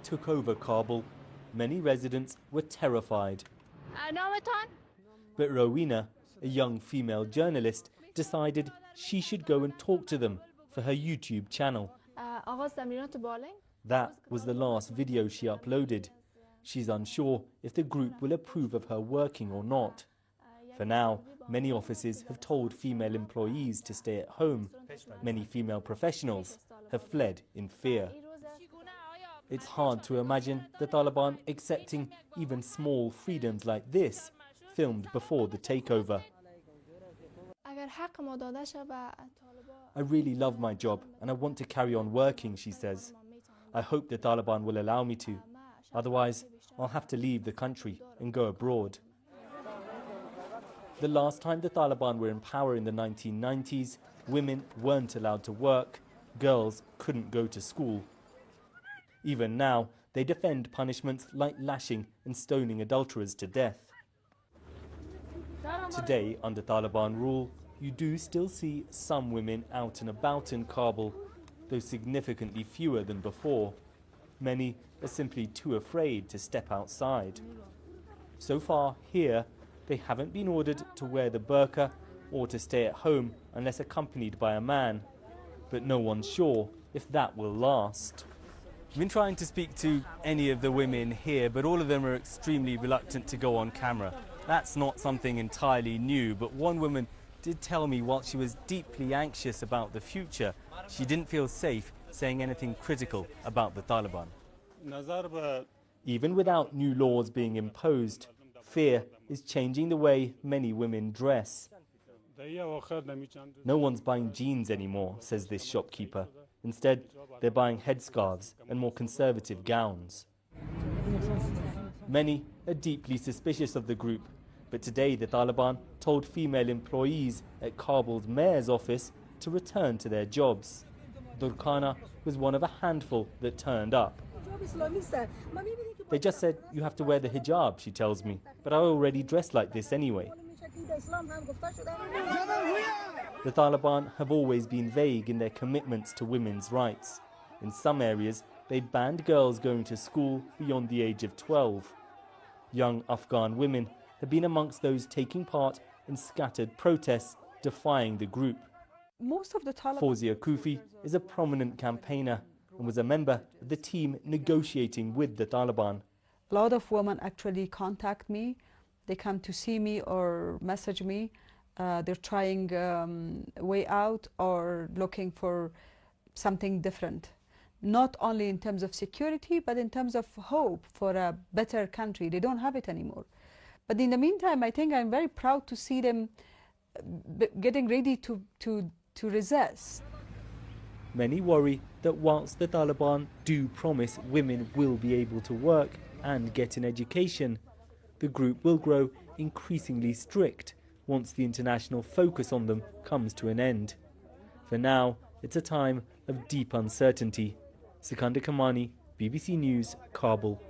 took over Kabul, many residents were terrified. But Rowena, a young female journalist, decided she should go and talk to them for her YouTube channel. That was the last video she uploaded. She's unsure if the group will approve of her working or not. For now, many offices have told female employees to stay at home. Many female professionals have fled in fear. It's hard to imagine the Taliban accepting even small freedoms like this, filmed before the takeover. I really love my job and I want to carry on working, she says. I hope the Taliban will allow me to. Otherwise, I'll have to leave the country and go abroad. The last time the Taliban were in power in the 1990s, women weren't allowed to work, girls couldn't go to school. Even now, they defend punishments like lashing and stoning adulterers to death. Today, under Taliban rule, you do still see some women out and about in Kabul, though significantly fewer than before. Many are simply too afraid to step outside. So far, here, they haven't been ordered to wear the burqa or to stay at home unless accompanied by a man. But no one's sure if that will last. I've been trying to speak to any of the women here, but all of them are extremely reluctant to go on camera. That's not something entirely new, but one woman did tell me while she was deeply anxious about the future, she didn't feel safe saying anything critical about the Taliban. Even without new laws being imposed, fear is changing the way many women dress. No one's buying jeans anymore, says this shopkeeper. Instead, they're buying headscarves and more conservative gowns. Many are deeply suspicious of the group, but today the Taliban told female employees at Kabul's mayor's office to return to their jobs. Durkhana was one of a handful that turned up. They just said, you have to wear the hijab, she tells me, but I already dress like this anyway. The Taliban have always been vague in their commitments to women's rights. In some areas, they banned girls going to school beyond the age of 12. Young Afghan women have been amongst those taking part in scattered protests defying the group. Most of the Taliban... Fawzia Kufi is a prominent campaigner and was a member of the team negotiating with the Taliban. A lot of women actually contact me. They come to see me or message me. They're trying a way out or looking for something different. Not only in terms of security, but in terms of hope for a better country. They don't have it anymore. But in the meantime, I think I'm very proud to see them getting ready to resist. Many worry that whilst the Taliban do promise women will be able to work and get an education, the group will grow increasingly strict once the international focus on them comes to an end. For now, it's a time of deep uncertainty. Secunder Kermani, BBC News, Kabul.